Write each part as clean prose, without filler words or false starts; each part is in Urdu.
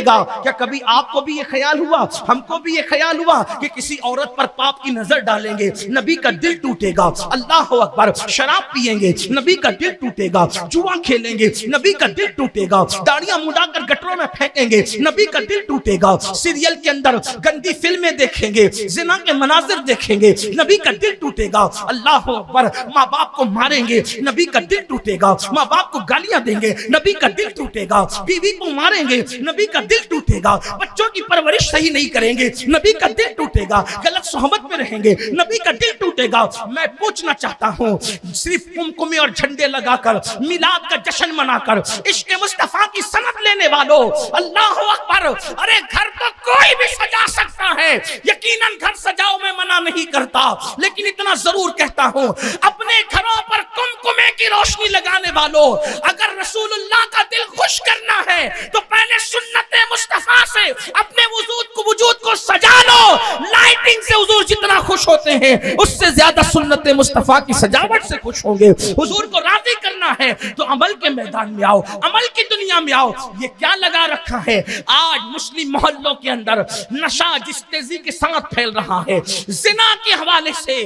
ٹوٹے گا. کیا کبھی آپ کو بھی یہ خیال ہوا, ہم کو بھی یہ خیال ہوا کہ کسی عورت پر پاپ کی نظر ڈالیں گے, نبی کا دل ٹوٹے گا. اللہ اکبر. شراب پیئیں گے, نبی کا دل ٹوٹے گا. جوا کھیلیں گے, نبی کا دل ٹوٹے گا. داڑیاں مڈا کر گٹروں میں پھینکیں گے, نبی کا دل ٹوٹے گا. سیریل کے اندر گندی فلمیں دیکھیں گے, زنا کے مناظر دیکھیں گے, نبی کا دل ٹوٹے گا. اللہ اکبر. ماں باپ کو ماریں گے, نبی کا دل ٹوٹے گا. ماں باپ کو گالیاں دیں گے, نبی کا دل ٹوٹے گا. بیوی کو ماریں گے, نبی کا دل ٹوٹے گا. بچوں کی پرورش صحیح نہیں کریں گے, نبی کا دل ٹوٹے گا. غلط صحبت میں رہیں گے, نبی کا دل ٹوٹے گا. میں پوچھنا چاہتا ہوں, صرف کمکمے اور جھنڈے لگا کر, میلاد کا جشن منا کر, عشق مصطفیٰ کی سند لینے والوں, اللہ اکبر. ارے گھر تو کوئی بھی سجا سکتا ہے, یقیناً گھر سجاؤ میں منع نہیں کرتا, لیکن اتنا ضرور کہتا ہوں, اپنے گھروں پر کمکمے کی روشنی لگانے والوں, اگر رسول اللہ کا دل خوش کرنا ہے تو پہلے سنت مصطفیٰ سے اپنے وجود کو سجا لو. لائٹنگ سے حضور جتنا خوش ہوتے ہیں, اس سے زیادہ سنت مصطفیٰ کی سجاوٹ سے خوش ہوں گے. حضور کو راضی کرنا ہے تو عمل کے میدان میں آؤ, عمل کی دنیا میں آؤ. یہ کیا لگا رکھا ہے آج مسلم محلوں کے اندر؟ نشہ جس تیزی کے ساتھ پھیل رہا ہے, زنا کے حوالے سے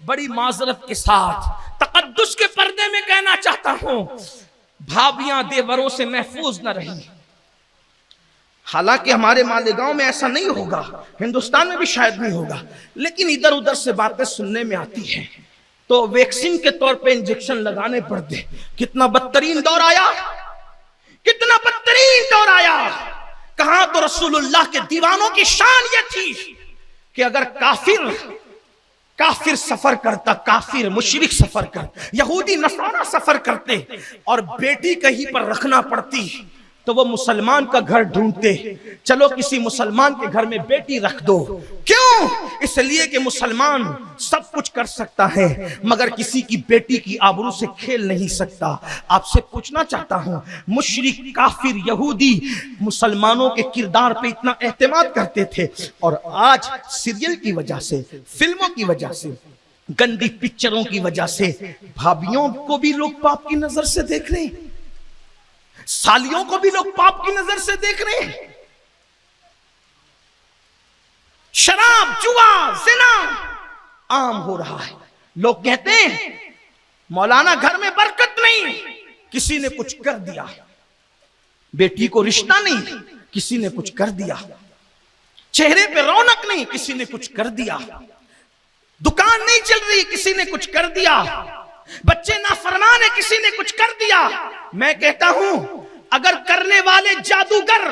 بڑی معذرت کے ساتھ تقدس کے پردے میں کہنا چاہتا ہوں, بھابیاں دیوروں سے محفوظ نہ رہی. حالانکہ ہمارے مالیگاؤں میں ایسا نہیں ہوگا, ہندوستان میں بھی شاید نہیں ہوگا, لیکن ادھر ادھر سے باتیں سننے میں آتی ہیں. تو ویکسین کے طور پہ انجیکشن لگانے پڑتے. کتنا بدترین دور آیا, کتنا بدترین دور آیا. کہاں تو رسول اللہ کے دیوانوں کی شان یہ تھی کہ اگر کافر سفر کرتا, کافر مشرک سفر کرتا, یہودی نصارہ سفر کرتے اور بیٹی کہیں پر رکھنا پڑتی تو وہ مسلمان کا گھر ڈھونڈتے, چلو کسی مسلمان کے گھر میں بیٹی رکھ دو. کیوں؟ اس لیے کہ مسلمان سب کچھ کر سکتا ہے مگر کسی کی بیٹی کی آبرو سے کھیل نہیں سکتا. آپ سے پوچھنا چاہتا ہوں, مشرک کافر یہودی مسلمانوں کے کردار پہ اتنا اعتماد کرتے تھے, اور آج سیریل کی وجہ سے, فلموں کی وجہ سے, گندی پکچروں کی وجہ سے بھابیوں کو بھی لوگ پاپ کی نظر سے دیکھ رہے ہیں, سالیوں کو بھی لوگ پاپ کی نظر سے دیکھ رہے ہیں. شراب, جوا, زنا عام ہو رہا ہے. لوگ کہتے ہیں مولانا گھر میں برکت نہیں, کسی نے کچھ کر دیا. بیٹی کو رشتہ نہیں, کسی نے کچھ کر دیا. چہرے پہ رونق نہیں, کسی نے کچھ کر دیا. دکان نہیں چل رہی, کسی نے کچھ کر دیا. بچے نافرمان ہیں, کسی نے کچھ کر دیا. میں کہتا ہوں اگر کرنے والے جادوگر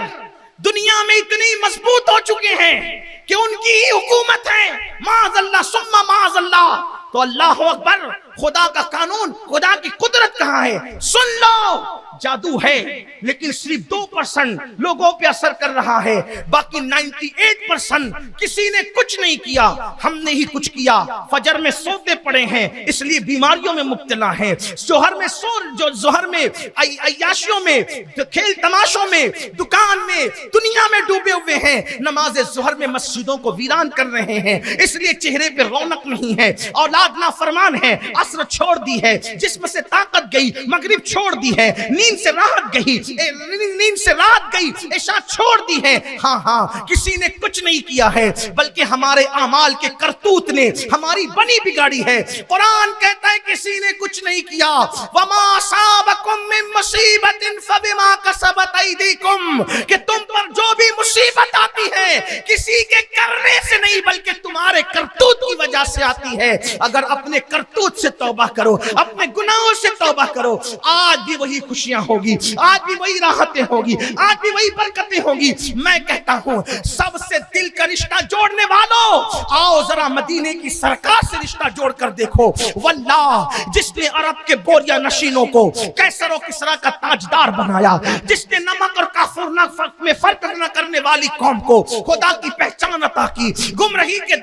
دنیا میں اتنی مضبوط ہو چکے ہیں کہ ان کی ہی حکومت ہے, معاذ اللہ ثم معاذ اللہ, تو اللہ اکبر. خدا کا قانون, خدا کی قدرت کہاں ہے؟ سن لو, جادو ہے لیکن صرف 2% لوگوں پہ اثر کر رہا ہے, باقی 98% کسی نے کچھ نہیں کیا, ہم نے ہی کچھ کیا. فجر میں سوتے پڑے ہیں اس لیے بیماریوں میں مبتلا ہیں, ظہر میں عیاشیوں میں, کھیل تماشوں میں, دکان میں, دنیا میں ڈوبے ہوئے ہیں. نماز ظہر میں مسجدوں کو ویران کر رہے ہیں, اس لیے چہرے پہ رونق نہیں ہے. اولاد نافرمان ہے, عصر چھوڑ دی ہے, جسم سے طاقت گئی, مغرب چھوڑ دی ہے, نیند سے راحت گئی, عشاء چھوڑ دی ہے. ہاں کسی نے کچھ نہیں کیا ہے, بلکہ ہمارے اعمال کے کرتوت نے ہماری بنی بگاڑی ہے. قرآن کہتا ہے کسی نے کچھ نہیں کیا. وما اصابکم من مصیبت فبما کسبت ایدیکم, کہ تم پر جو بھی مصیبت آتی ہے کسی کے کرنے سے نہیں بلکہ تمہارے کرتوت کی وجہ سے آتی ہے. اگر اپنے کرتوت سے توبہ کرو, اپنے گناہوں سے توبہ کرو, آج بھی وہی خوشیاں ہوگی, آج بھی وہی راحتیں ہوگی, آج بھی وہی برکتیں ہوگی. میں کہتا ہوں سب سے دل کا رشتہ جوڑنے والوں, آؤ ذرا مدینے کی سرکار سے رشتہ جوڑ کر دیکھو. واللہ جس نے عرب کے بوریا نشینوں کو کیسر و کسرا کا تاجدار بنایا, جس نے نمک اور کافور میں فرق نہ کرنے والی قوم کو خدا کی پہچان عطا کی, گمراہی کے